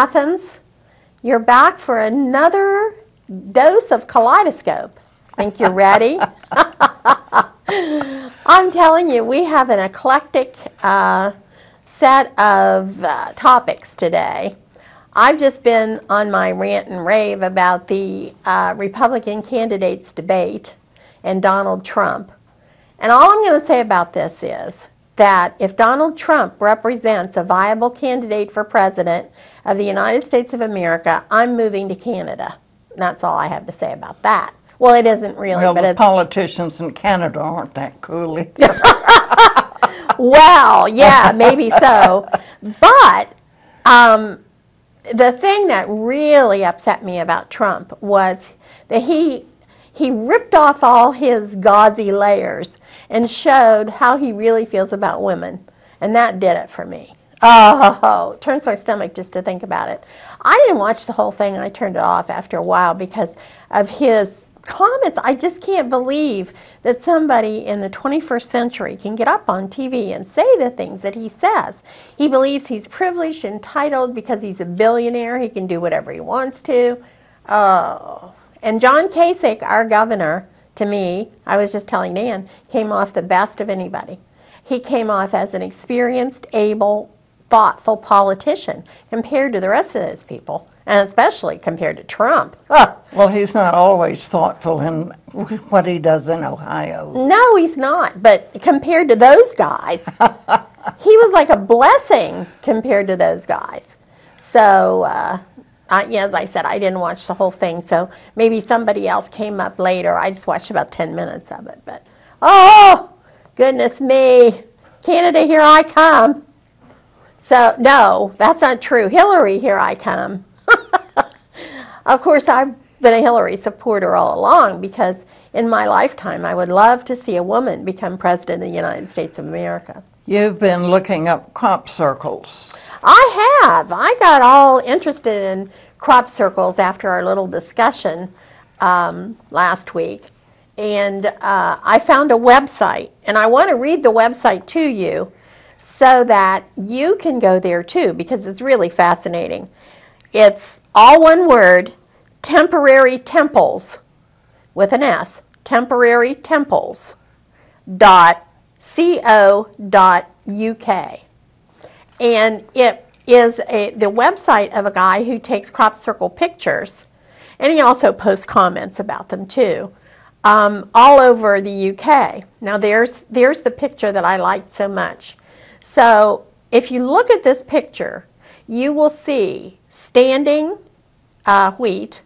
Athens. You're back for another dose of Kaleidoscope. Think you're ready? I'm telling you, we have an eclectic set of topics today. I've just been on my rant and rave about the Republican candidates debate and Donald Trump. And all I'm going to say about this is that if Donald Trump represents a viable candidate for president of the United States of America, I'm moving to Canada. And that's all I have to say about that. Well, it isn't really, well, but the politicians in Canada aren't that cool either. Well, yeah, maybe so. But the thing that really upset me about Trump was that he ripped off all his gauzy layers and showed how he really feels about women. And that did it for me. Oh, it turns my stomach just to think about it. I didn't watch the whole thing. I turned it off after a while because of his comments. I just can't believe that somebody in the 21st century can get up on TV and say the things that he says. He believes he's privileged, entitled because he's a billionaire. He can do whatever he wants to. Oh. And John Kasich, our governor, to me, I was just telling Dan, came off the best of anybody. He came off as an experienced, able, thoughtful politician compared to the rest of those people, and especially compared to Trump. Well, he's not always thoughtful in what he does in Ohio. No, he's not, but compared to those guys, he was like a blessing compared to those guys. So, yeah, as I said, I didn't watch the whole thing, so maybe somebody else came up later. I just watched about 10 minutes of it, but, oh, goodness me, Canada, here I come. So, no, that's not true. Hillary, here I come. Of course, I've been a Hillary supporter all along because in my lifetime, I would love to see a woman become president of the United States of America. You've been looking up crop circles. I have. I got all interested in crop circles after our little discussion last week. And I found a website, and I want to read the website to you so that you can go there too, because it's really fascinating. It's all one word, temporary temples, with an S, temporarytemples.co.uk. And it is the website of a guy who takes crop circle pictures, and he also posts comments about them too, all over the UK. Now there's the picture that I liked so much. So if you look at this picture, you will see standing wheat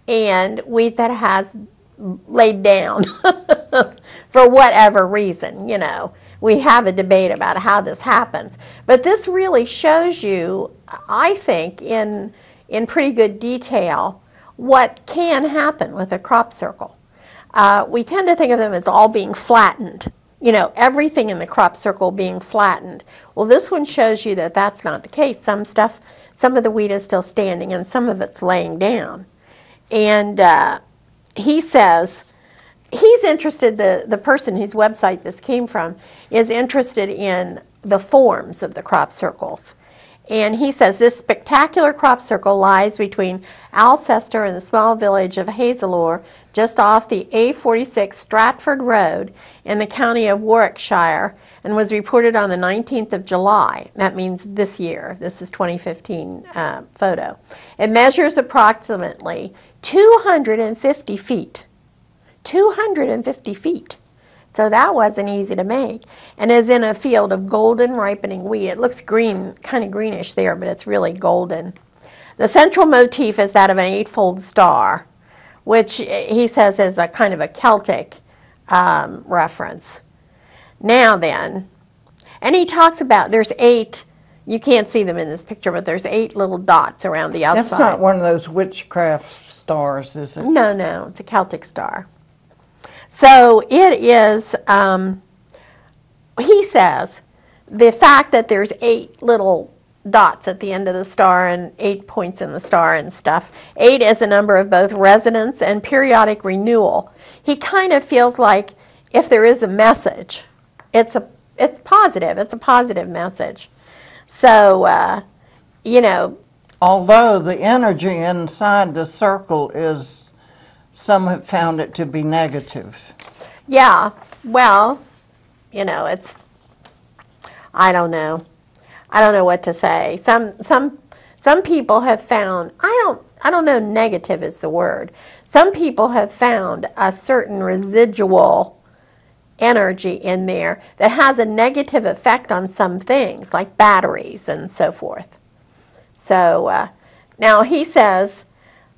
and wheat that has laid down for whatever reason, you know. We have a debate about how this happens. But this really shows you, I think, in pretty good detail, what can happen with a crop circle. We tend to think of them as all being flattened. You know, everything in the crop circle being flattened. Well, this one shows you that that's not the case. Some of the wheat is still standing and some of it's laying down. And he says, he's interested, the person whose website this came from, is interested in the forms of the crop circles. And he says, this spectacular crop circle lies between Alcester and the small village of Hazelore, just off the A46 Stratford Road in the county of Warwickshire, and was reported on the 19th of July. That means this year. This is 2015 photo. It measures approximately 250 feet. 250 feet. So that wasn't easy to make, and is in a field of golden ripening wheat. It looks green, kind of greenish there, but it's really golden. The central motif is that of an eightfold star, which he says is a kind of a Celtic reference. Now then, and he talks about there's 8, you can't see them in this picture, but there's 8 little dots around the outside. That's not one of those witchcraft stars, is it? No, no, it's a Celtic star. So it is, he says, the fact that there's 8 little dots at the end of the star and 8 points in the star and stuff. 8 is a number of both resonance and periodic renewal. He kind of feels like if there is a message, it's positive. It's a positive message. So, you know, although the energy inside the circle is, some have found it to be negative. Yeah, well, you know, it's, I don't know. I don't know what to say. Some people have found, I don't know, negative is the word. Some people have found a certain residual energy in there that has a negative effect on some things, like batteries and so forth. So now he says,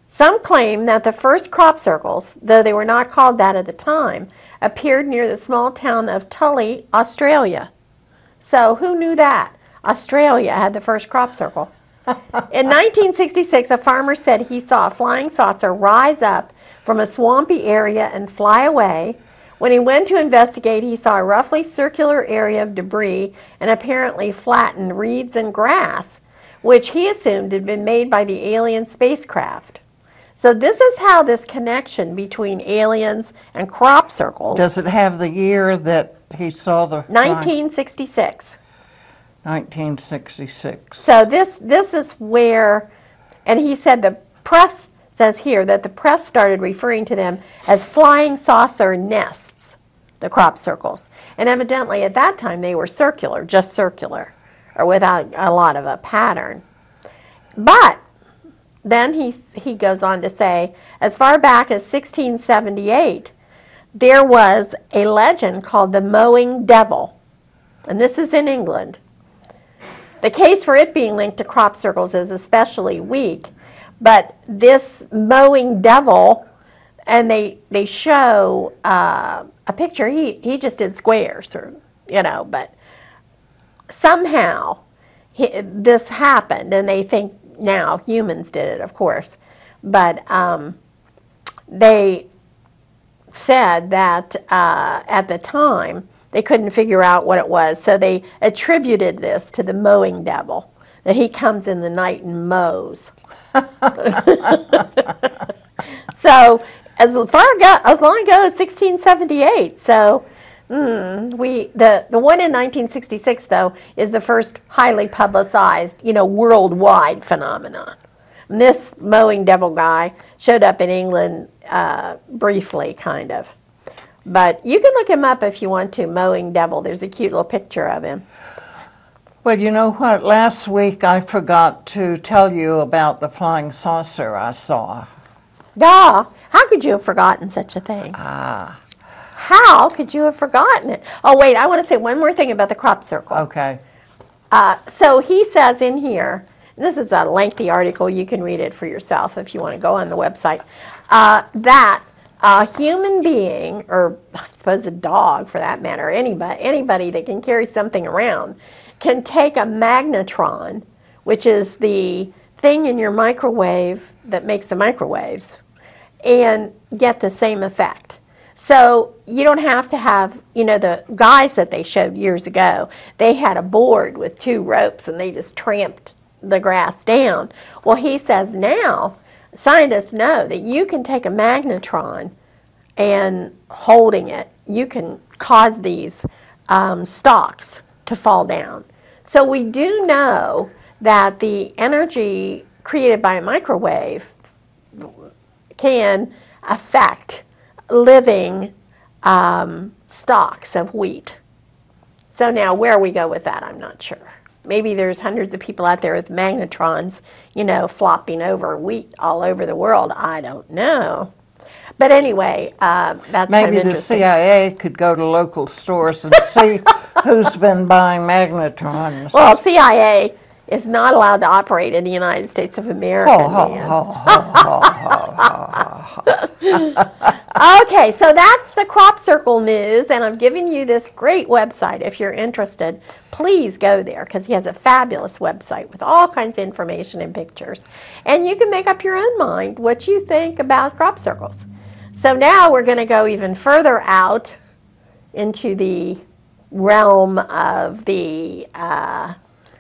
some claim that the first crop circles, though they were not called that at the time, appeared near the small town of Tully, Australia. So who knew that? Australia had the first crop circle. In 1966, a farmer said he saw a flying saucer rise up from a swampy area and fly away. When he went to investigate, he saw a roughly circular area of debris and apparently flattened reeds and grass, which he assumed had been made by the alien spacecraft. So this is how this connection between aliens and crop circles. Does it have the year that he saw the 1966. 1966. So this is where, and he said the press says here that the press started referring to them as flying saucer nests, the crop circles. And evidently at that time they were circular, just circular, or without a lot of a pattern. But then he goes on to say, as far back as 1678, there was a legend called the mowing devil. And this is in England. The case for it being linked to crop circles is especially weak, but this mowing devil, and they show a picture, he just did squares, or, you know, but somehow this happened, and they think now humans did it, of course, but they said that at the time they couldn't figure out what it was, so they attributed this to the mowing devil, that he comes in the night and mows. So as long ago as 1678, so the one in 1966 though is the first highly publicized, you know, worldwide phenomenon. And this mowing devil guy showed up in England briefly, kind of. But you can look him up if you want to, mowing devil. There's a cute little picture of him. Well, you know what? Last week I forgot to tell you about the flying saucer I saw. Duh! How could you have forgotten such a thing? How could you have forgotten it? Oh, wait, I want to say one more thing about the crop circle. Okay. So he says in here, and this is a lengthy article, you can read it for yourself if you want to go on the website, that a human being, or I suppose a dog for that matter, anybody that can carry something around, can take a magnetron, which is the thing in your microwave that makes the microwaves, and get the same effect. So you don't have to have, you know, the guys that they showed years ago, they had a board with 2 ropes and they just tramped the grass down. Well, he says now, scientists know that you can take a magnetron and holding it, you can cause these stalks to fall down. So we do know that the energy created by a microwave can affect living stalks of wheat. So now where we go with that, I'm not sure. Maybe there's hundreds of people out there with magnetrons, you know, flopping over wheat all over the world. I don't know. But anyway, that's kind of Maybe the interesting. CIA could go to local stores and see who's been buying magnetrons. Well, CIA is not allowed to operate in the United States of America. Okay, so that's the crop circle news, and I've given you this great website. If you're interested, please go there, because he has a fabulous website with all kinds of information and pictures. And you can make up your own mind what you think about crop circles. So now we're going to go even further out into the realm of the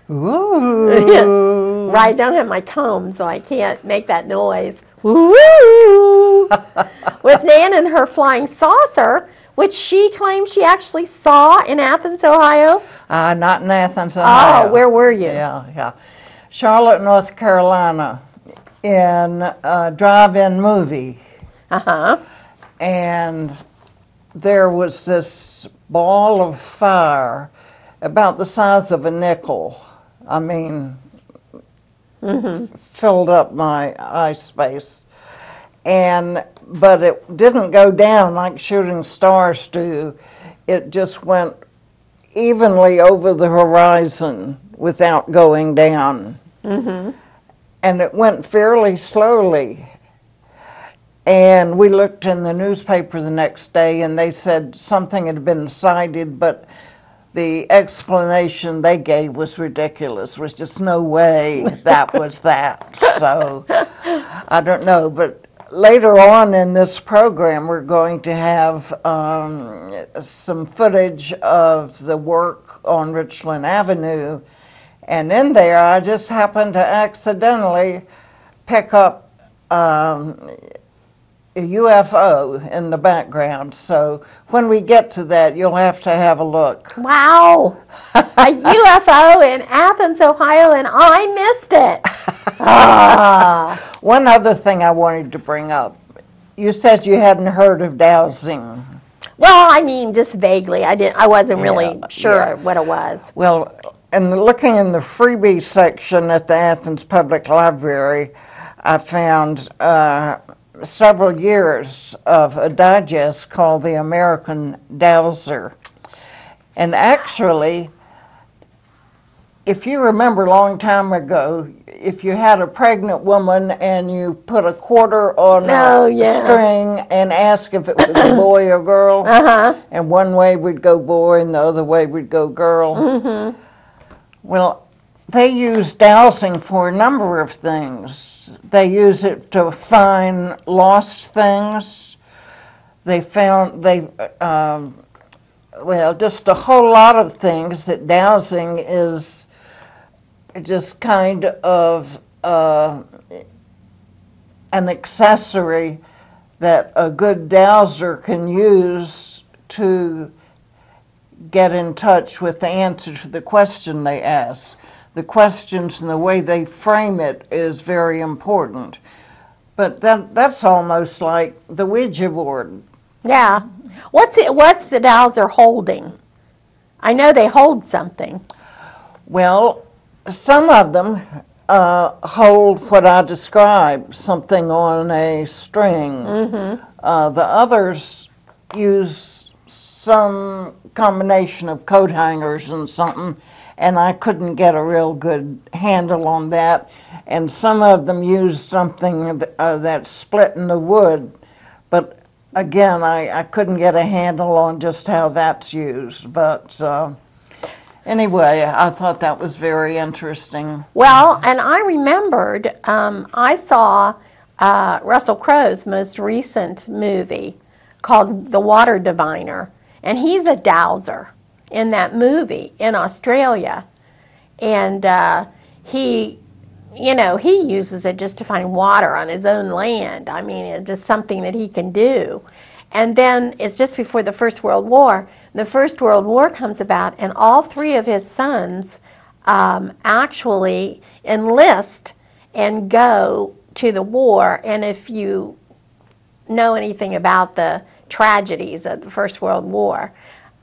Ooh. right, I don't have my comb, so I can't make that noise. Woo! With Nan and her flying saucer, which she claims she actually saw in Athens, Ohio. Not in Athens, Ohio. Oh, where were you? Yeah. Charlotte, North Carolina, in a drive-in movie. Uh-huh. And there was this ball of fire about the size of a nickel. I mean, filled up my eye space. But it didn't go down like shooting stars do. It just went evenly over the horizon without going down. And it went fairly slowly. And we looked in the newspaper the next day, and they said something had been sighted, but the explanation they gave was ridiculous. There was just no way that was that. So I don't know, but later on in this program, we're going to have some footage of the work on Richland Avenue. And in there, I just happened to accidentally pick up a UFO in the background. So when we get to that, you'll have to have a look. Wow. A UFO in Athens, Ohio, and I missed it. Ah. One other thing I wanted to bring up. You said you hadn't heard of dowsing. Well, I mean, just vaguely. I wasn't really sure what it was. Well, and looking in the freebie section at the Athens Public Library, I found several years of a digest called The American Dowser. And actually, if you remember a long time ago, if you had a pregnant woman and you put a quarter on a string and asked if it was a boy or girl, and one way would go boy and the other way would go girl. Well, they use dowsing for a number of things. They use it to find lost things. They found, well, just a whole lot of things that dowsing is just kind of an accessory that a good dowser can use to get in touch with the answer to the question they ask. The questions and the way they frame it is very important. But that's almost like the Ouija board. Yeah. What's the dowser holding? I know they hold something. Well, some of them hold what I described, something on a string. The others use some combination of coat hangers and something, and I couldn't get a real good handle on that. And some of them use something that's split in the wood, but again, I couldn't get a handle on just how that's used. But anyway, I thought that was very interesting. Well, and I remembered, I saw Russell Crowe's most recent movie called The Water Diviner, and he's a dowser in that movie in Australia. And he uses it just to find water on his own land. I mean, it's just something that he can do. And then it's just before the First World War. The First World War comes about, and all three of his sons actually enlist and go to the war. And if you know anything about the tragedies of the First World War,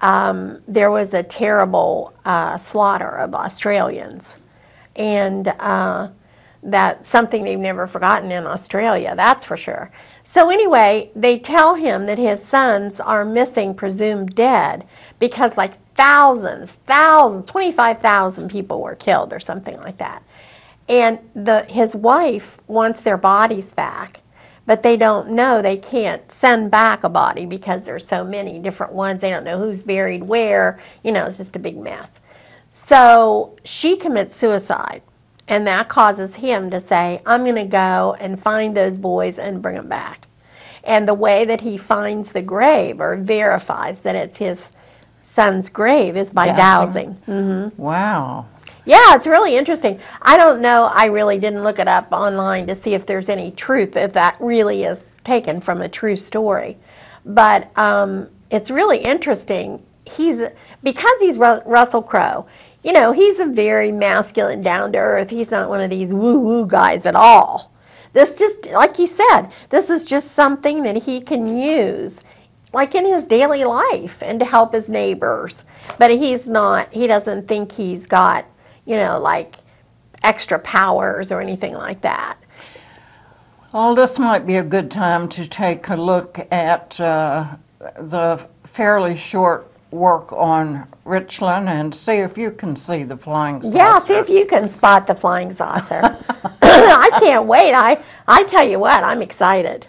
there was a terrible slaughter of Australians. And that's something they've never forgotten in Australia, that's for sure. So anyway, they tell him that his sons are missing, presumed dead, because like thousands, 25,000 people were killed or something like that. And his wife wants their bodies back, but they don't know, they can't send back a body because there's so many different ones. They don't know who's buried where, it's just a big mess. So she commits suicide. And that causes him to say, I'm going to go and find those boys and bring them back. And the way that he finds the grave or verifies that it's his son's grave is by dowsing. Wow. Yeah, it's really interesting. I don't know, I really didn't look it up online to see if there's any truth, if that really is taken from a true story. But it's really interesting. Because he's Russell Crowe, You know, he's a very masculine, down to earth. He's not one of these woo-woo guys at all. This just, like you said, this is just something that he can use, like in his daily life, and to help his neighbors. But he's not, he doesn't think he's got, you know, like extra powers or anything like that. Well, this might be a good time to take a look at the fairly short work on Richland and see if you can see the flying saucer. Yeah, see if you can spot the flying saucer. I can't wait. I tell you what, I'm excited.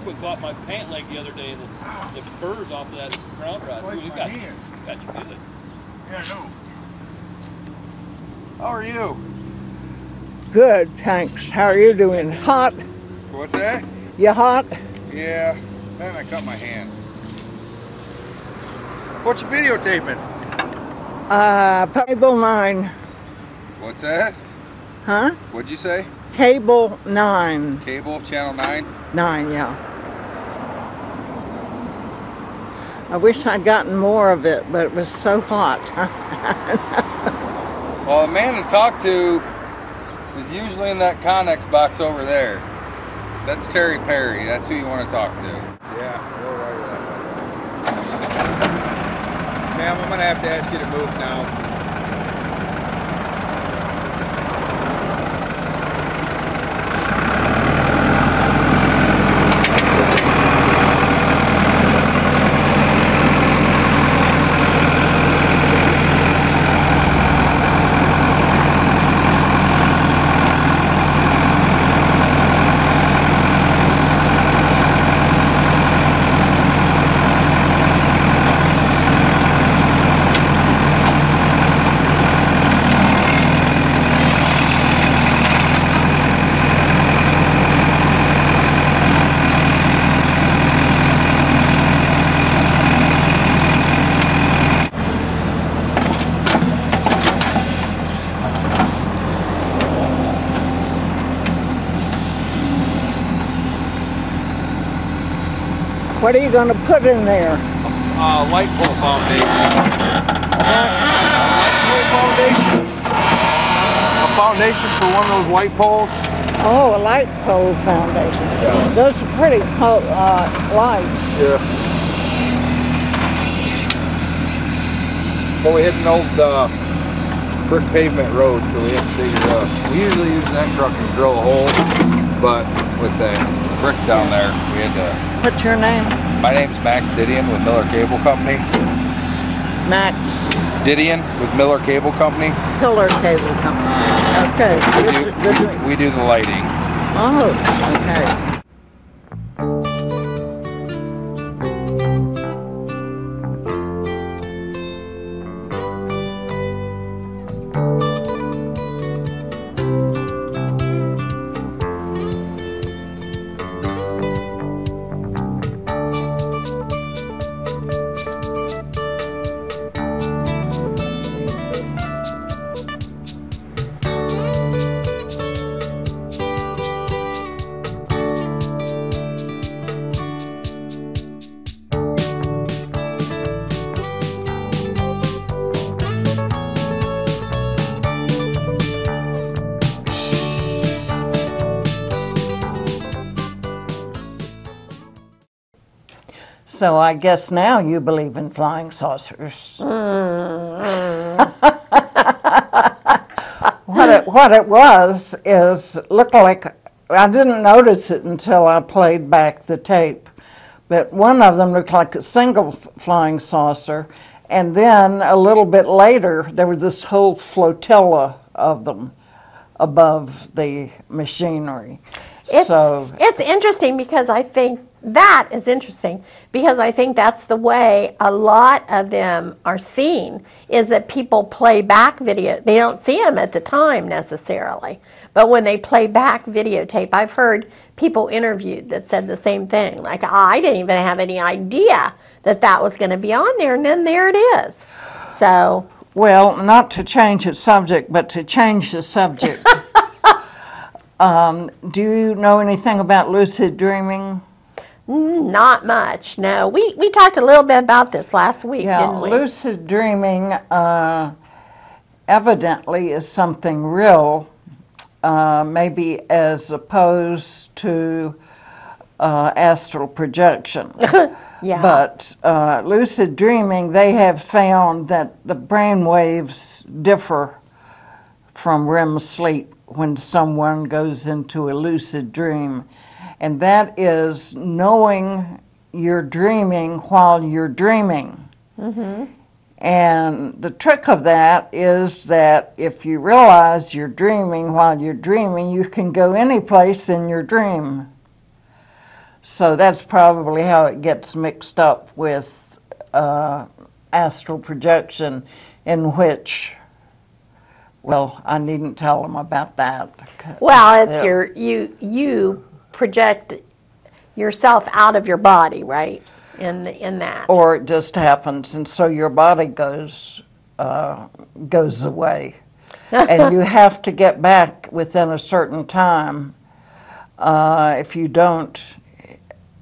liquid caught my pant leg the other day. The burrs off of that ground rod. Ooh, got you feel it. Yeah, I know. How are you? Good, thanks. How are you doing? Hot? What's that? You hot? Yeah, and I cut my hand. What you videotaping? Cable 9. What's that? Huh? What'd you say? Cable 9. Cable, channel 9? 9, yeah. I wish I'd gotten more of it, but it was so hot. Well, the man to talk to is usually in that Connex box over there. That's Terry Perry. That's who you want to talk to. Yeah, go right that way. Ma'am, I'm going to have to ask you to move now. What are you going to put in there? Light pole foundation. Light pole foundation. A foundation for one of those light poles. Oh, a light pole foundation. Yeah. Those are pretty lights. Yeah. Well, we hit an old brick pavement road, so we have to we usually use that truck and drill a hole, but with that brick down there, we had to. What's your name? My name's Max Didion with Miller Cable Company. Max Didion with Miller Cable Company. Pillar Cable Company. Okay. We do the lighting. Oh, okay. So I guess now you believe in flying saucers. What it was is, looked like, I didn't notice it until I played back the tape, but one of them looked like a single flying saucer, and then a little bit later there was this whole flotilla of them above the machinery. It's interesting because I think that is interesting because I think that's the way a lot of them are seen, is that people play back video. They don't see them at the time necessarily, but when they play back videotape, I've heard people interviewed that said the same thing. Like, I didn't even have any idea that that was going to be on there, and then there it is. So, well, not to change the subject, but to change the subject. Do you know anything about lucid dreaming? Not much, no. We talked a little bit about this last week, didn't we? Lucid dreaming evidently is something real, maybe as opposed to astral projection. Yeah. But lucid dreaming, they have found that the brain waves differ from REM sleep when someone goes into a lucid dream. And that is knowing you're dreaming while you're dreaming. Mm-hmm. And the trick of that is that if you realize you're dreaming while you're dreaming, you can go any place in your dream. So that's probably how it gets mixed up with astral projection, in which, well, I needn't tell them about that. Well, it's Yeah. you project yourself out of your body, right? In that. Or it just happens, and so your body goes away, and you have to get back within a certain time. If you don't,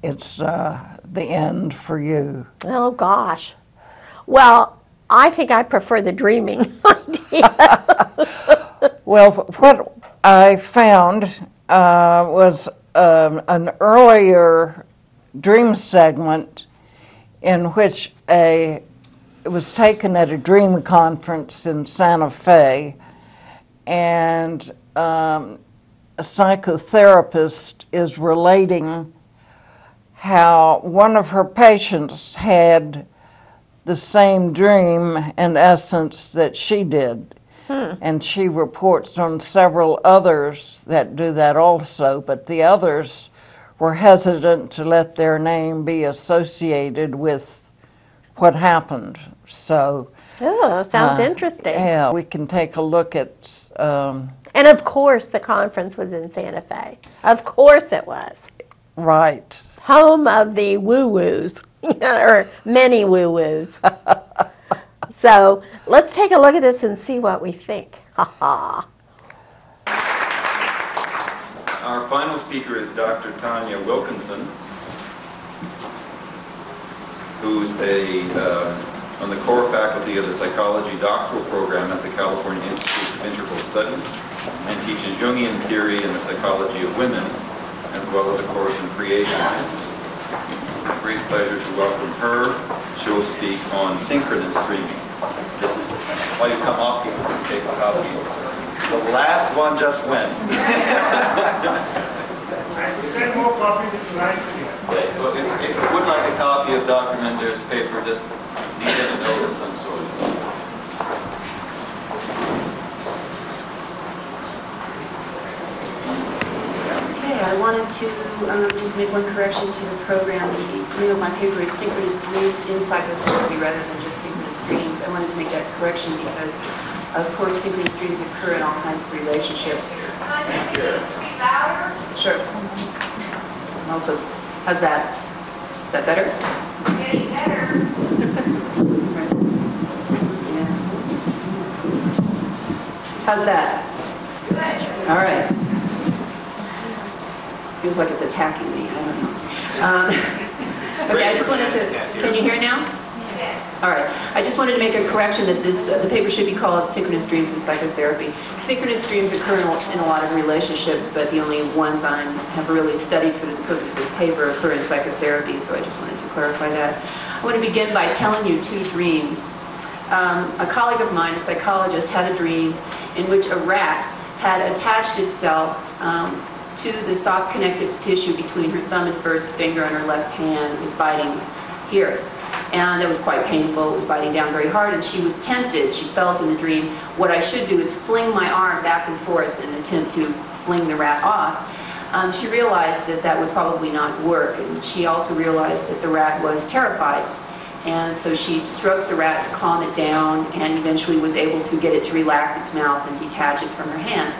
it's the end for you. Oh gosh. Well, I think I prefer the dreaming idea. Well, what I found was an earlier dream segment in which it was taken at a dream conference in Santa Fe, and a psychotherapist is relating how one of her patients had the same dream, in essence, that she did. And she reports on several others that do that also, but the others were hesitant to let their name be associated with what happened. So, Oh, sounds interesting. yeah, we can take a look at. And of course, the conference was in Santa Fe. Of course, it was Right. home of the woo-woos, or many woo-woos. So let's take a look at this and see what we think. Ha ha. Our final speaker is Dr. Tanya Wilkinson, who's on the core faculty of the psychology doctoral program at the California Institute of Integral Studies, and teaches Jungian theory and the psychology of women, as well as a course in creation. It's a great pleasure to welcome her. She'll speak on synchronous dreaming. Just while you come off, you can take copies. The last one just went. Send more copies if you like. Okay, so if you would like a copy of Dr. Menzer's paper, just need a note of some sort. Okay, I wanted to just make one correction to the program. The name of my paper is Synchronous Dreams in Psychotherapy rather than just Synchronous Dreams. I wanted to make that correction because, of course, synchronous dreams occur in all kinds of relationships. Sure. And also, how's that? Is that better? Getting better. Yeah. How's that? Good. All right. Feels like it's attacking me. I don't know. Okay, I just wanted to. Can you hear now? All right. I just wanted to make a correction that the paper should be called Synchronous Dreams in Psychotherapy. Synchronous dreams occur in a lot of relationships, but the only ones I have really studied for this purpose of this paper occur in psychotherapy, so I just wanted to clarify that. I want to begin by telling you two dreams. A colleague of mine, a psychologist, had a dream in which a rat had attached itself to the soft connective tissue between her thumb and first finger on her left hand. It was biting here. And it was quite painful. It was biting down very hard, and she was tempted. She felt in the dream, what I should do is fling my arm back and forth in an attempt to fling the rat off. She realized that that would probably not work, and she also realized that the rat was terrified. And so she stroked the rat to calm it down, and eventually was able to get it to relax its mouth and detach it from her hand.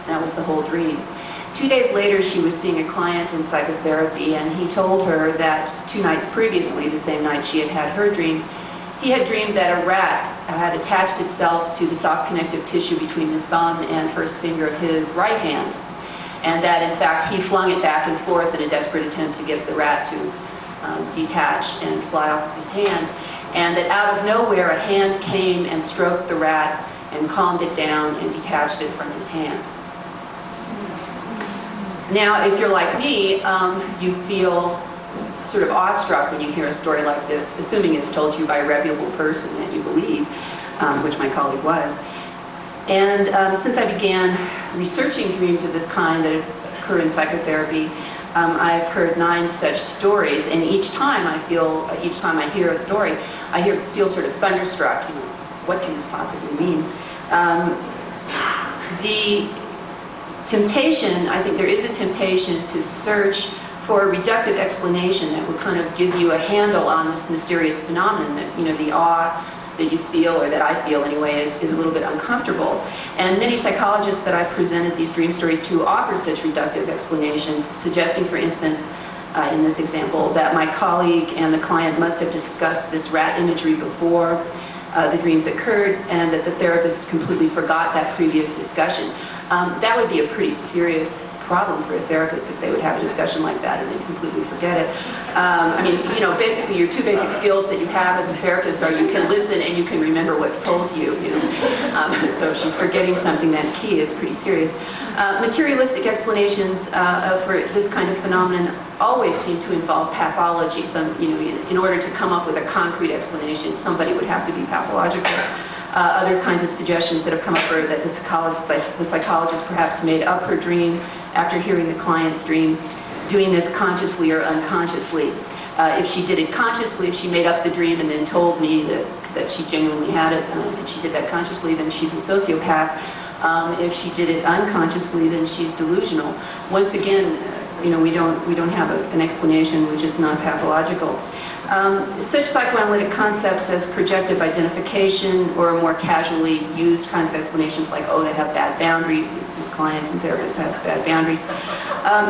And that was the whole dream. 2 days later, she was seeing a client in psychotherapy, and he told her that 2 nights previously, the same night she had had her dream, he had dreamed that a rat had attached itself to the soft connective tissue between the thumb and first finger of his right hand, and that in fact he flung it back and forth in a desperate attempt to get the rat to detach and fly off of his hand, and that out of nowhere a hand came and stroked the rat and calmed it down and detached it from his hand. Now, if you're like me, you feel sort of awestruck when you hear a story like this, assuming it's told to you by a reputable person that you believe, which my colleague was. And since I began researching dreams of this kind that occur in psychotherapy, I've heard 9 such stories, and each time I hear a story, I feel sort of thunderstruck. You know, what can this possibly mean? The temptation, I think there is a temptation to search for a reductive explanation that would kind of give you a handle on this mysterious phenomenon that, you know, the awe that you feel, or that I feel anyway, is a little bit uncomfortable. And many psychologists that I presented these dream stories to offer such reductive explanations, suggesting, for instance, in this example, that my colleague and the client must have discussed this rat imagery before the dreams occurred, and that the therapist completely forgot that previous discussion. That would be a pretty serious problem for a therapist if they would have a discussion like that and then completely forget it. I mean, you know, basically your two basic skills that you have as a therapist are you can listen and you can remember what's told to you, you know. So if she's forgetting something that key, it's pretty serious. Materialistic explanations for this kind of phenomenon always seem to involve pathology. You know, in order to come up with a concrete explanation, somebody would have to be pathological. Other kinds of suggestions that have come up are that the psychologist perhaps made up her dream after hearing the client's dream, doing this consciously or unconsciously. If she did it consciously, if she made up the dream and then told me that she genuinely had it, and she did that consciously, then she's a sociopath. If she did it unconsciously, then she's delusional. Once again, you know, we don't have an explanation which is not pathological. Such psychoanalytic concepts as projective identification, or more casually used kinds of explanations like, oh, they have bad boundaries, this client and therapist have bad boundaries,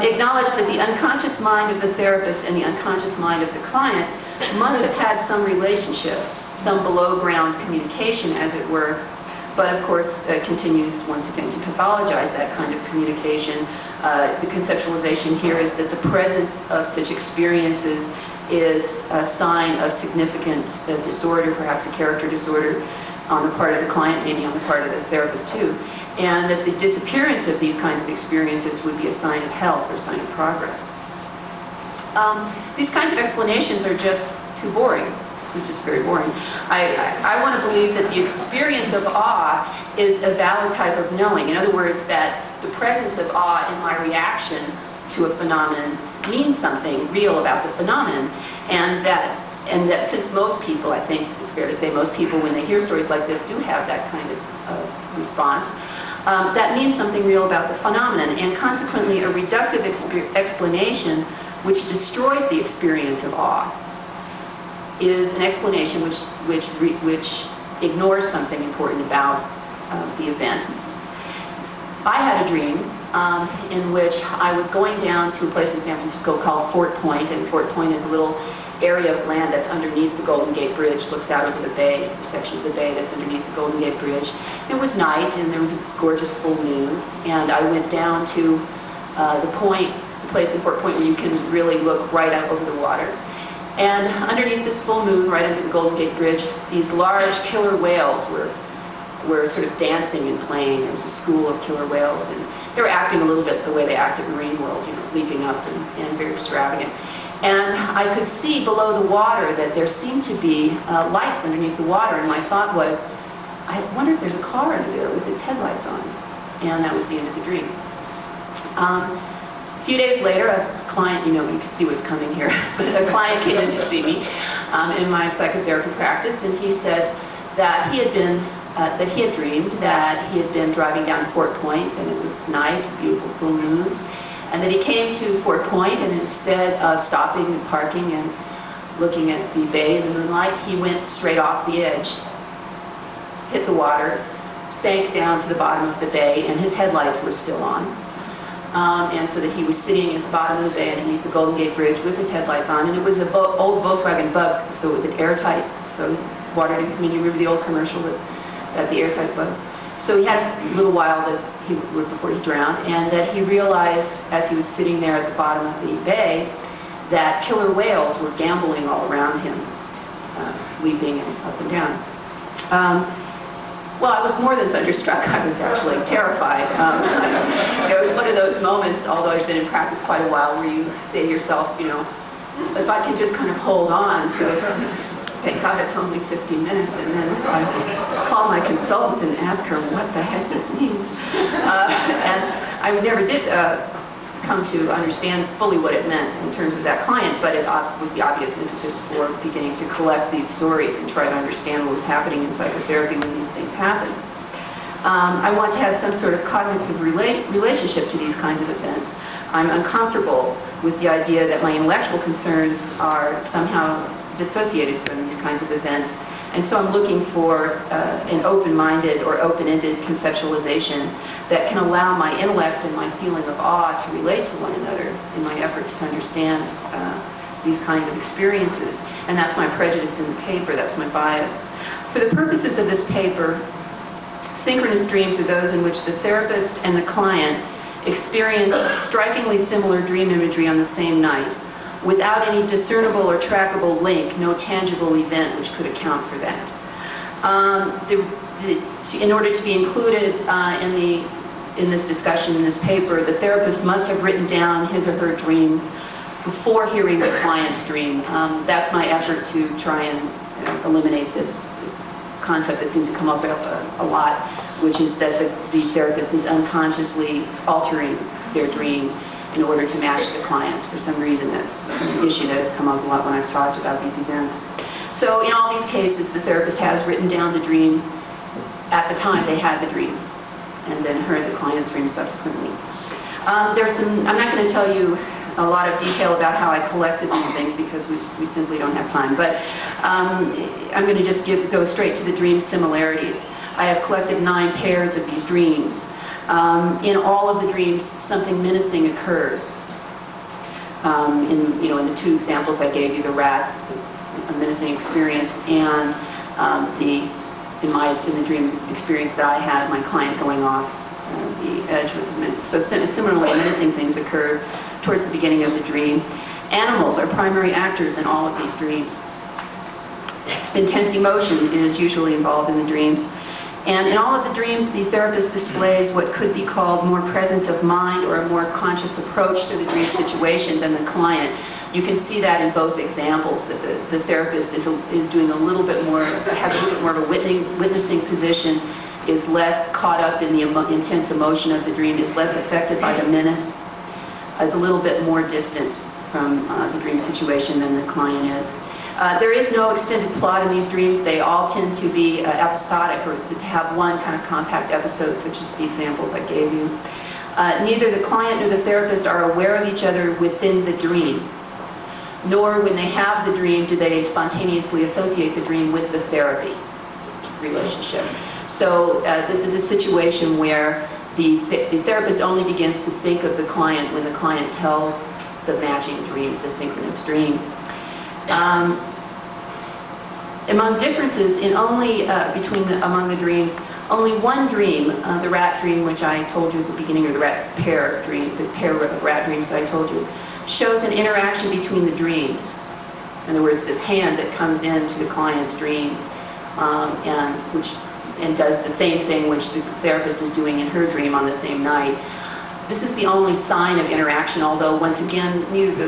acknowledge that the unconscious mind of the therapist and the unconscious mind of the client must have had some relationship, some below-ground communication, as it were, but of course continues once again to pathologize that kind of communication. The conceptualization here is that the presence of such experiences is a sign of significant disorder, perhaps a character disorder on the part of the client, maybe on the part of the therapist too, and that the disappearance of these kinds of experiences would be a sign of health or a sign of progress. These kinds of explanations are just too boring. This is just very boring. I want to believe that the experience of awe is a valid type of knowing. In other words, that the presence of awe in my reaction to a phenomenon means something real about the phenomenon, and that since most people, I think it's fair to say most people, when they hear stories like this, do have that kind of response, that means something real about the phenomenon, and consequently a reductive explanation which destroys the experience of awe is an explanation which ignores something important about the event. I had a dream in which I was going down to a place in San Francisco called Fort Point, and Fort Point is a little area of land that's underneath the Golden Gate Bridge, looks out over the bay, the section of the bay that's underneath the Golden Gate Bridge. It was night and there was a gorgeous full moon, and I went down to the place in Fort Point where you can really look right out over the water. And underneath this full moon, right under the Golden Gate Bridge, these large killer whales were sort of dancing and playing. There was a school of killer whales, and they were acting a little bit the way they act in Marine World, you know, leaping up and very extravagant. And I could see below the water that there seemed to be lights underneath the water, and my thought was, I wonder if there's a car under there with its headlights on. And that was the end of the dream. A few days later, a client, you know, you can see what's coming here, but a client came in to see me in my psychotherapy practice, and he said that he had dreamed that he had been driving down Fort Point, and it was night, beautiful full moon, and that he came to Fort Point, and instead of stopping and parking and looking at the bay in the moonlight, he went straight off the edge, hit the water, sank down to the bottom of the bay, and his headlights were still on. And so that he was sitting at the bottom of the bay underneath the Golden Gate Bridge with his headlights on, and it was an old Volkswagen Bug, so it was an airtight, so water didn't come in. You remember the old commercial that the airtight Bug? So he had a little while before he drowned, and that he realized as he was sitting there at the bottom of the bay that killer whales were gamboling all around him, leaping up and down. Well, I was more than thunderstruck. I was actually terrified. It was one of those moments, although I've been in practice quite a while, where you say to yourself, you know, if I could just kind of hold on for, thank God it's only 50 minutes, and then I call my consultant and ask her what the heck this means. And I never did come to understand fully what it meant in terms of that client, but it was the obvious impetus for beginning to collect these stories and try to understand what was happening in psychotherapy when these things happen. I want to have some sort of cognitive relationship to these kinds of events. I'm uncomfortable with the idea that my intellectual concerns are somehow dissociated from these kinds of events. And so I'm looking for an open-minded or open-ended conceptualization that can allow my intellect and my feeling of awe to relate to one another in my efforts to understand these kinds of experiences. And that's my prejudice in the paper, that's my bias. For the purposes of this paper, synchronous dreams are those in which the therapist and the client experience strikingly similar dream imagery on the same night, without any discernible or trackable link, no tangible event which could account for that. In order to be included in this discussion, in this paper, the therapist must have written down his or her dream before hearing the client's dream. That's my effort to try and eliminate this concept that seems to come up a lot, which is that the therapist is unconsciously altering their dream in order to match the clients. For some reason, that's an issue that has come up a lot when I've talked about these events. So in all these cases, the therapist has written down the dream at the time they had the dream, and then heard the client's dream subsequently. I'm not going to tell you a lot of detail about how I collected these things because we simply don't have time, but I'm going to just go straight to the dream similarities. I have collected 9 pairs of these dreams. In all of the dreams, something menacing occurs. In the 2 examples I gave you, the rat is a menacing experience, and in the dream experience that I had, my client going off the edge was so similarly menacing things occurred towards the beginning of the dream. Animals are primary actors in all of these dreams. Intense emotion is usually involved in the dreams. And in all of the dreams, the therapist displays what could be called more presence of mind or a more conscious approach to the dream situation than the client. You can see that in both examples, that the therapist is doing a little bit more, has a little bit more of a witnessing position, is less caught up in the intense emotion of the dream, is less affected by the menace, is a little bit more distant from the dream situation than the client is. There is no extended plot in these dreams. They all tend to be episodic, or to have one kind of compact episode, such as the examples I gave you. Neither the client nor the therapist are aware of each other within the dream, nor when they have the dream do they spontaneously associate the dream with the therapy relationship. So this is a situation where the therapist only begins to think of the client when the client tells the matching dream, the synchronous dream. Among differences in among the dreams, only one dream, the rat dream, which I told you at the beginning, or the rat pair dream, the pair of rat dreams that I told you, shows an interaction between the dreams. In other words, this hand that comes into the client's dream and does the same thing which the therapist is doing in her dream on the same night. This is the only sign of interaction, although once again, neither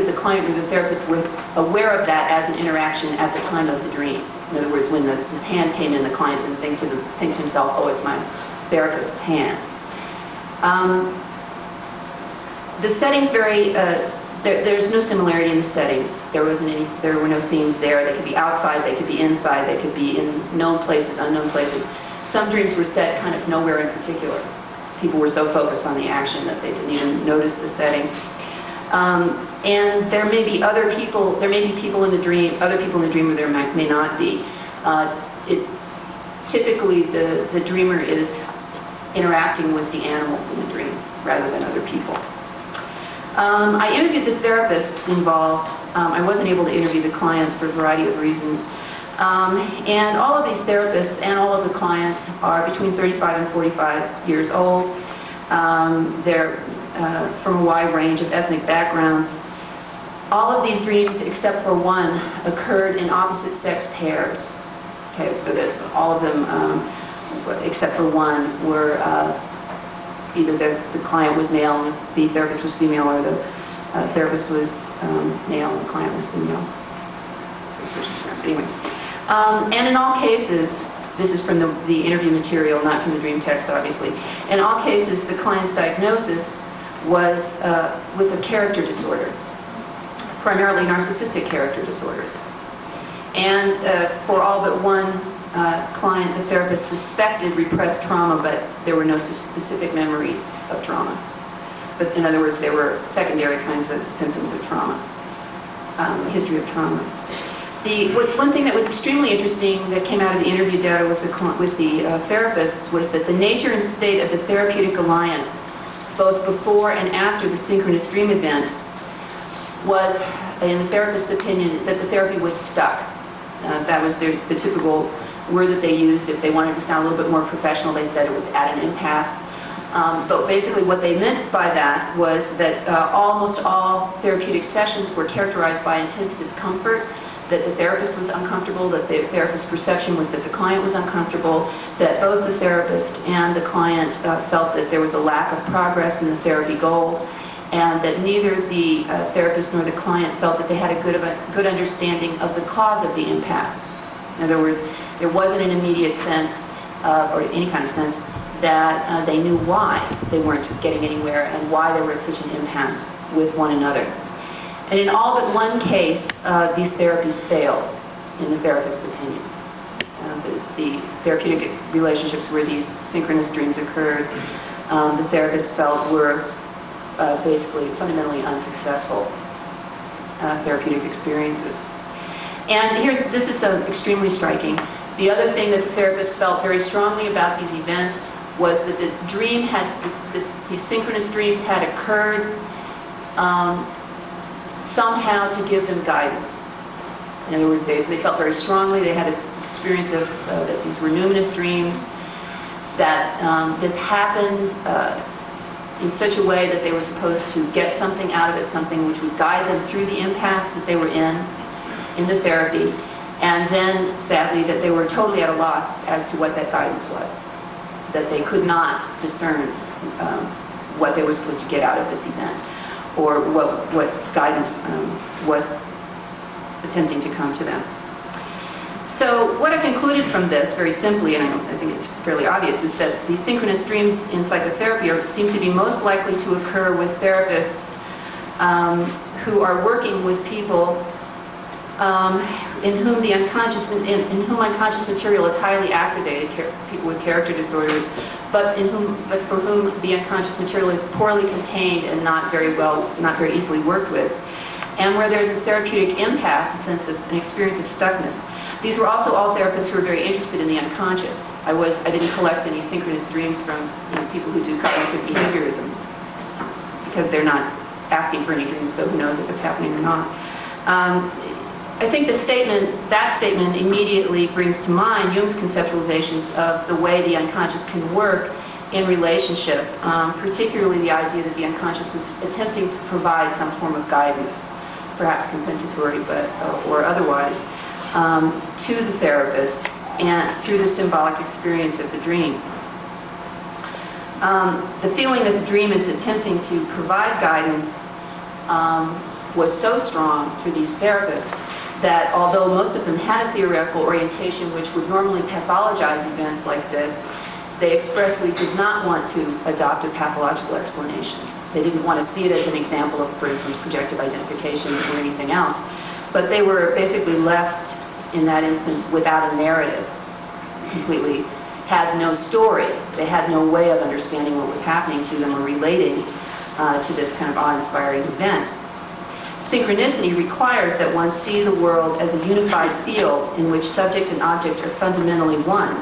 the client nor the therapist were aware of that as an interaction at the time of the dream. In other words, when this hand came in, the client didn't think to himself, oh, it's my therapist's hand. The settings vary. There's no similarity in the settings. There were no themes there. They could be outside, they could be inside, they could be in known places, unknown places. Some dreams were set kind of nowhere in particular. People were so focused on the action that they didn't even notice the setting. And there may be other people. There may be people in the dream, other people in the dream, or there may not be. Typically, the dreamer is interacting with the animals in the dream rather than other people. I interviewed the therapists involved. I wasn't able to interview the clients for a variety of reasons. And all of these therapists and all of the clients are between 35 and 45 years old. They're from a wide range of ethnic backgrounds. All of these dreams, except for one, occurred in opposite sex pairs. Okay, so that all of them, except for one, were either the client was male and the therapist was female, or the therapist was male and the client was female. Anyway. And in all cases, this is from the interview material, not from the dream text, obviously. In all cases, the client's diagnosis was with a character disorder, primarily narcissistic character disorders. And for all but one client, the therapist suspected repressed trauma, but there were no specific memories of trauma. but in other words, there were secondary kinds of symptoms of trauma, history of trauma. One thing that was extremely interesting that came out of the interview data with the therapists was that the nature and state of the therapeutic alliance, both before and after the synchronous dream event, was, in the therapist's opinion, that the therapy was stuck. That was the typical word that they used. If they wanted to sound a little bit more professional, they said it was at an impasse. But basically what they meant by that was that almost all therapeutic sessions were characterized by intense discomfort, that the therapist was uncomfortable, that the therapist's perception was that the client was uncomfortable, that both the therapist and the client felt that there was a lack of progress in the therapy goals, and that neither the therapist nor the client felt that they had a good understanding of the cause of the impasse. In other words, there wasn't an immediate sense, or any kind of sense, that they knew why they weren't getting anywhere and why they were at such an impasse with one another. And in all but one case, these therapies failed, in the therapist's opinion. The therapeutic relationships where these synchronous dreams occurred, the therapists felt were basically fundamentally unsuccessful therapeutic experiences. And this is extremely striking. The other thing that the therapists felt very strongly about these events was that the dream had, these synchronous dreams had occurred somehow to give them guidance. In other words, they felt very strongly, they had this experience of that these were numinous dreams, that this happened in such a way that they were supposed to get something out of it, something which would guide them through the impasse that they were in the therapy, and then, sadly, that they were totally at a loss as to what that guidance was, that they could not discern what they were supposed to get out of this event, or what guidance was attempting to come to them. So what I concluded from this, very simply, and I think it's fairly obvious, is that these synchronous dreams in psychotherapy seem to be most likely to occur with therapists who are working with people in whom unconscious material is highly activated, people with character disorders, but for whom the unconscious material is poorly contained and not very easily worked with, and where there's a therapeutic impasse, an experience of stuckness. These were also all therapists who were very interested in the unconscious. I didn't collect any synchronous dreams from people who do cognitive behaviorism, because they're not asking for any dreams, so who knows if it's happening or not. I think that statement immediately brings to mind Jung's conceptualizations of the way the unconscious can work in relationship, particularly the idea that the unconscious is attempting to provide some form of guidance, perhaps compensatory or otherwise, to the therapist and through the symbolic experience of the dream. The feeling that the dream is attempting to provide guidance was so strong for these therapists that although most of them had a theoretical orientation which would normally pathologize events like this, they expressly did not want to adopt a pathological explanation. They didn't want to see it as an example of, for instance, projective identification or anything else. But they were basically left, in that instance, without a narrative, completely had no story. They had no way of understanding what was happening to them or relating to this kind of awe-inspiring event. Synchronicity requires that one see the world as a unified field in which subject and object are fundamentally one,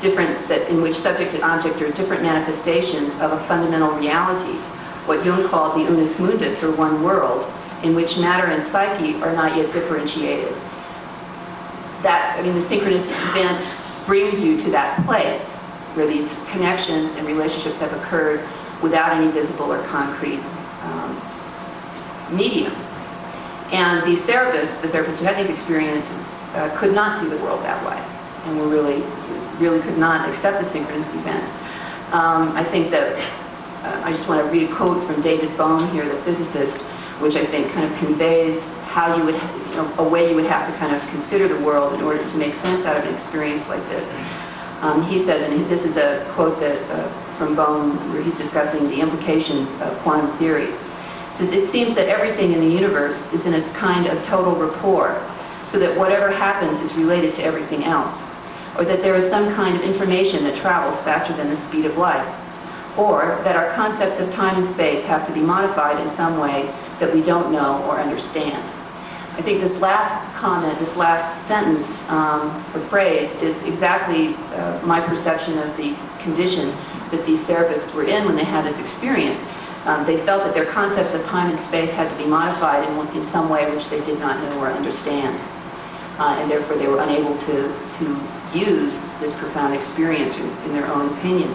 in which subject and object are different manifestations of a fundamental reality, what Jung called the unus mundus, or one world, in which matter and psyche are not yet differentiated. The synchronous event brings you to that place where these connections and relationships have occurred without any visible or concrete medium. And these therapists, the therapists who had these experiences, could not see the world that way, and were really could not accept the synchronous event. I think that I just want to read a quote from David Bohm here, the physicist, which I think kind of conveys how you would, a way you would have to kind of consider the world in order to make sense out of an experience like this. He says, and this is a quote from Bohm, where he's discussing the implications of quantum theory. He says, "It seems that everything in the universe is in a kind of total rapport, so that whatever happens is related to everything else, or that there is some kind of information that travels faster than the speed of light, or that our concepts of time and space have to be modified in some way that we don't know or understand. I think this last comment, this last sentence or phrase is exactly my perception of the condition that these therapists were in when they had this experience. They felt that their concepts of time and space had to be modified in some way which they did not know or understand. And therefore they were unable to use this profound experience in their own opinion.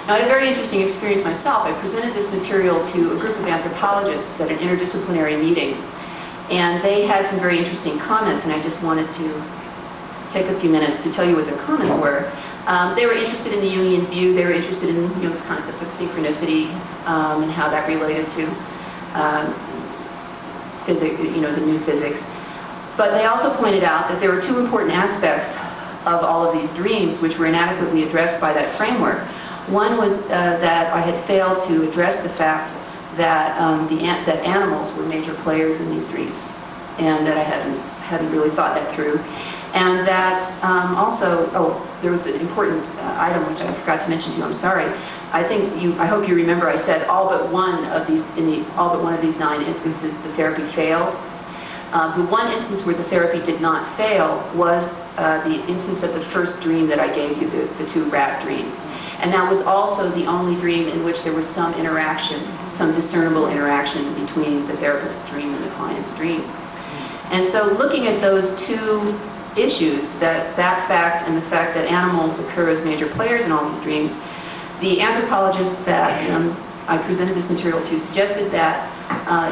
Now, I had a very interesting experience myself. I presented this material to a group of anthropologists at an interdisciplinary meeting. And they had some very interesting comments, and I just wanted to take a few minutes to tell you what their comments were. They were interested in the Jungian view. They were interested in Jung's concept of synchronicity and how that related to physics, the new physics. But they also pointed out that there were two important aspects of all of these dreams which were inadequately addressed by that framework. One was that I had failed to address the fact that that animals were major players in these dreams, and that I hadn't really thought that through, and that also there was an important item which I forgot to mention to you. I'm sorry. I hope you remember I said all but one of these 9 instances the therapy failed. The one instance where the therapy did not fail was the instance of the first dream that I gave you, the 2 rat dreams. And that was also the only dream in which there was some interaction, some discernible interaction between the therapist's dream and the client's dream. And so looking at those 2 issues, that fact and the fact that animals occur as major players in all these dreams, the anthropologist that I presented this material to suggested that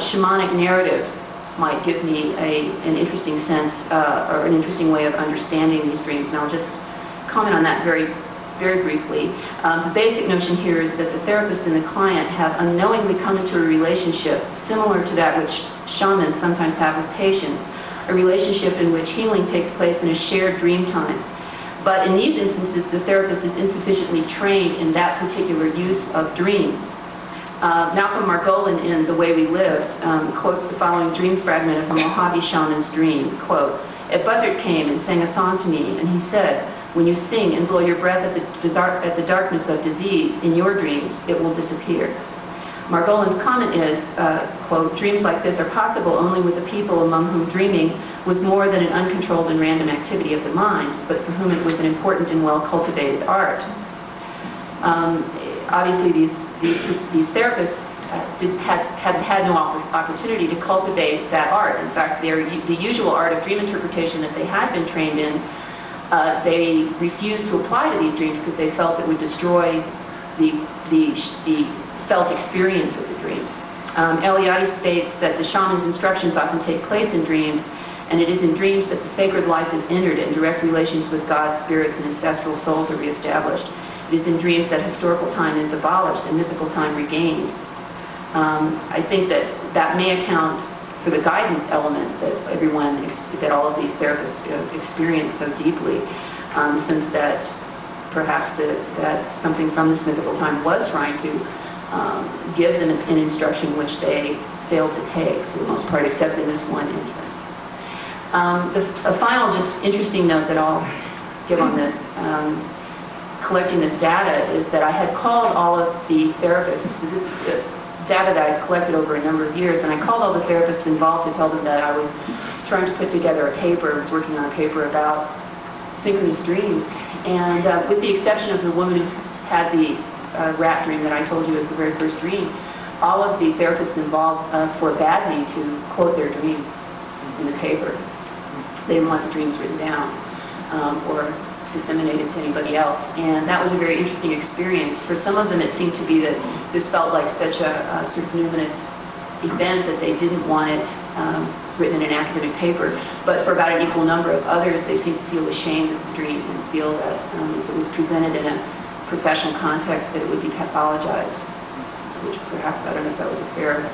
shamanic narratives might give me an interesting sense or an interesting way of understanding these dreams. And I'll just comment on that very briefly. The basic notion here is that the therapist and the client have unknowingly come into a relationship similar to that which shamans sometimes have with patients, a relationship in which healing takes place in a shared dream time. But in these instances, the therapist is insufficiently trained in that particular use of dream. Malcolm Margolin in The Way We Lived quotes the following dream fragment of a Mojave shaman's dream, quote, "A buzzard came and sang a song to me, and he said, when you sing and blow your breath at the darkness of disease in your dreams, it will disappear." Margolin's comment is, quote, "Dreams like this are possible only with a people among whom dreaming was more than an uncontrolled and random activity of the mind, but for whom it was an important and well-cultivated art." Obviously, these therapists had no opportunity to cultivate that art. In fact, the usual art of dream interpretation that they had been trained in, they refused to apply to these dreams because they felt it would destroy the felt experience of the dreams. Eliade states that the shaman's instructions often take place in dreams, and it is in dreams that the sacred life is entered and direct relations with God's spirits and ancestral souls are reestablished. It is in dreams that historical time is abolished and mythical time regained. I think that may account for the guidance element that all of these therapists experience so deeply, in the sense that perhaps that something from this mythical time was trying to give them an instruction which they failed to take for the most part, except in this one instance. A final just interesting note that I'll give on this, collecting this data, is that I had called all of the therapists. So this is data that I had collected over a number of years, and I called all the therapists involved to tell them that I was trying to put together a paper. I was working on a paper about synchronous dreams, and with the exception of the woman who had the rat dream that I told you was the very first dream, all of the therapists involved forbade me to quote their dreams in the paper. They didn't want the dreams written down or disseminated to anybody else, and that was a very interesting experience. For some of them, it seemed to be that this felt like such a sort of numinous event that they didn't want it written in an academic paper, but for about an equal number of others, they seemed to feel ashamed of the dream and feel that if it was presented in a professional context, that it would be pathologized, which perhaps, I don't know if that was a fair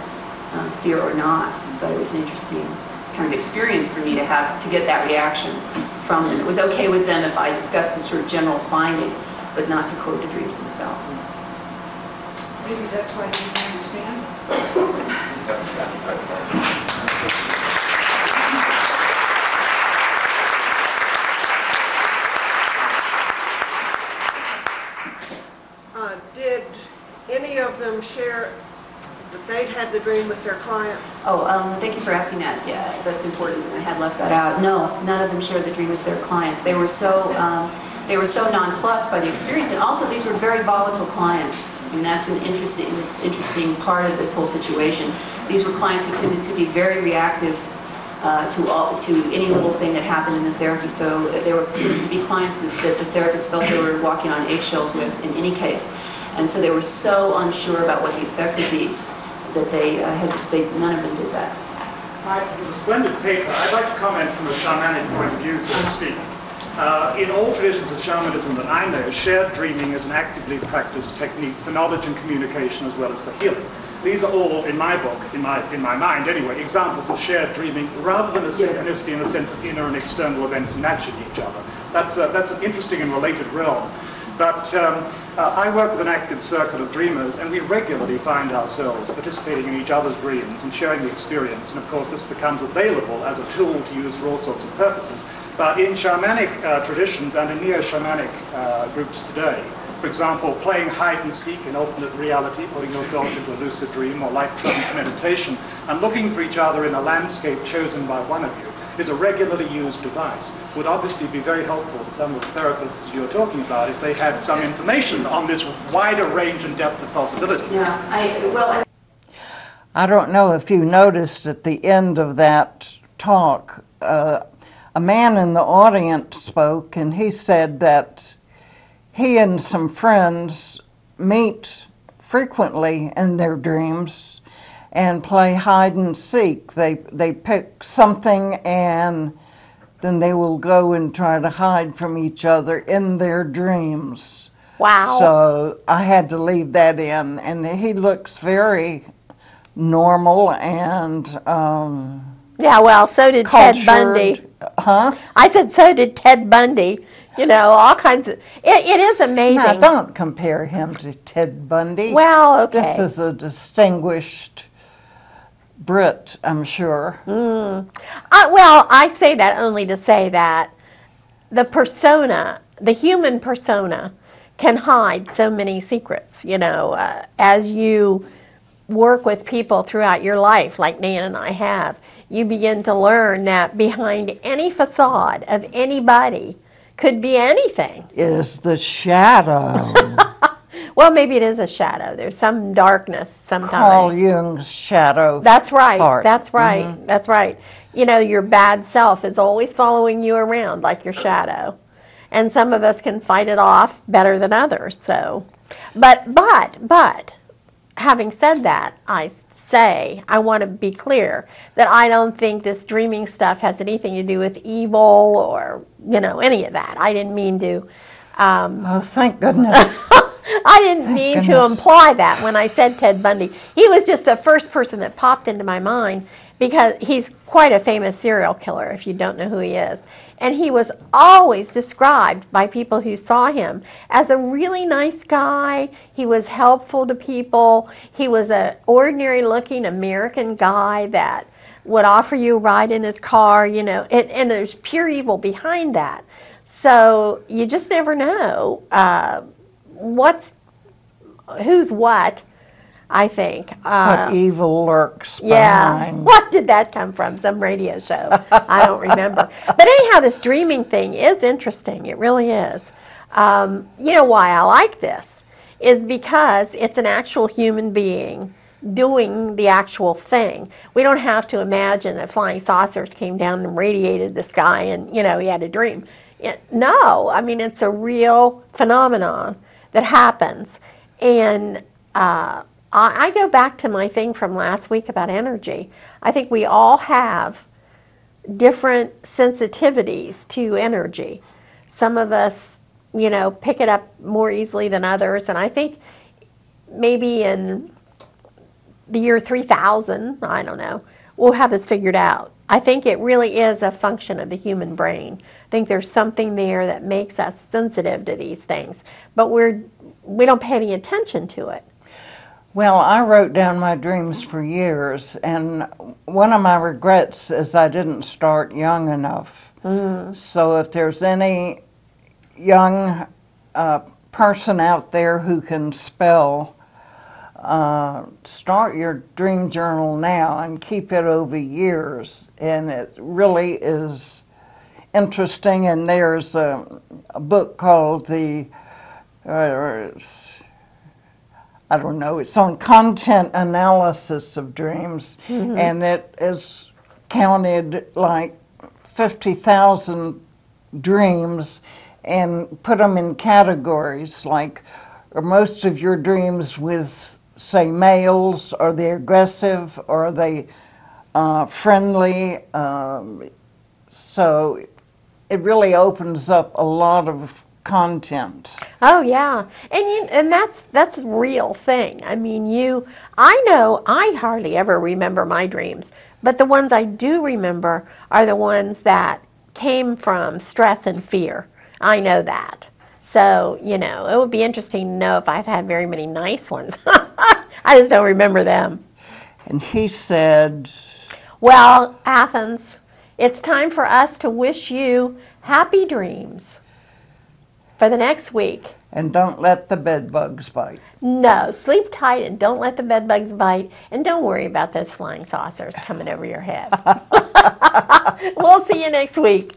fear or not, but it was an interesting kind of experience for me to get that reaction from them. It was okay with them if I discussed the sort of general findings, but not to quote the dreams themselves. Maybe that's why you didn't understand. Did any had the dream with their client? Oh, thank you for asking that. Yeah, that's important. I had left that out. No, none of them shared the dream with their clients. They were so nonplussed by the experience, and also these were very volatile clients. I mean, that's an interesting part of this whole situation. These were clients who tended to be very reactive to any little thing that happened in the therapy. So they were tended to be clients that the therapist felt they were walking on eggshells with in any case, and so they were so unsure about what the effect would be that none of them did that. It was a splendid paper. I'd like to comment from a shamanic point of view, so to speak. In all traditions of shamanism that I know, shared dreaming is an actively practiced technique for knowledge and communication as well as for healing. These are all, in my book, in my mind anyway, examples of shared dreaming rather than a synchronicity in the sense of inner and external events matching each other. That's an interesting and related realm. But I work with an active circle of dreamers, and we regularly find ourselves participating in each other's dreams and sharing the experience. And of course, this becomes available as a tool to use for all sorts of purposes. But in shamanic traditions and in neo-shamanic groups today, for example, playing hide and seek in alternate reality, putting yourself into a lucid dream or light trance meditation, and looking for each other in a landscape chosen by one of you, is a regularly used device. Would obviously be very helpful to some of the therapists you're talking about if they had some information on this wider range and depth of possibility. Yeah, I don't know if you noticed at the end of that talk, a man in the audience spoke, and he said that he and some friends meet frequently in their dreams and play hide and seek. They pick something and then they will go and try to hide from each other in their dreams. Wow. So I had to leave that in, and he looks very normal and yeah, well, so did cultured. Ted Bundy. Huh? I said, so did Ted Bundy. You know, all kinds of, it is amazing. Now, don't compare him to Ted Bundy. Well, okay. This is a distinguished Brit, I'm sure. Well, I say that only to say that the persona, the human persona, can hide so many secrets, you know, as you work with people throughout your life, like Nan and I have, you begin to learn that behind any facade of anybody could be anything. Is the shadow. Well, maybe it is a shadow. There's some darkness sometimes. Carl Jung's shadow. That's right. Part. That's right. That's right. You know, your bad self is always following you around like your shadow. And some of us can fight it off better than others. So, but having said that, I want to be clear that I don't think this dreaming stuff has anything to do with evil or, you know, any of that. I didn't mean to. Oh, thank goodness. I didn't mean to imply that when I said Ted Bundy. He was just the first person that popped into my mind because he's quite a famous serial killer, if you don't know who he is. And he was always described by people who saw him as a really nice guy. He was helpful to people. He was an ordinary-looking American guy that would offer you a ride in his car, you know, and there's pure evil behind that. So you just never know who's what, I think. What evil lurks behind. Yeah, what did that come from? Some radio show. I don't remember. But anyhow, this dreaming thing is interesting. It really is. You know why I like this is because it's an actual human being doing the actual thing. We don't have to imagine that flying saucers came down and radiated this guy and, you know, he had a dream. No, I mean, it's a real phenomenon that happens. And I go back to my thing from last week about energy. I think we all have different sensitivities to energy. Some of us, you know, pick it up more easily than others. And I think maybe in the year 3000, I don't know, we'll have this figured out. I think it really is a function of the human brain. I think there's something there that makes us sensitive to these things, but we don't pay any attention to it. Well, I wrote down my dreams for years, and one of my regrets is I didn't start young enough. So if there's any young person out there who can spell start your dream journal now and keep it over years. And it really is interesting. And there's a book called I don't know, it's on content analysis of dreams, and it is counted like 50,000 dreams and put them in categories, like are most of your dreams with, say, males? Are they aggressive? Are they friendly? So it really opens up a lot of content. Oh yeah, and that's a real thing. I mean, I know I hardly ever remember my dreams, but the ones I do remember are the ones that came from stress and fear. I know that. So, it would be interesting to know if I've had very many nice ones. I just don't remember them. And he said, well, Athens, it's time for us to wish you happy dreams for the next week. and don't let the bed bugs bite. No, sleep tight and don't let the bed bugs bite, and don't worry about those flying saucers coming over your head. We'll see you next week.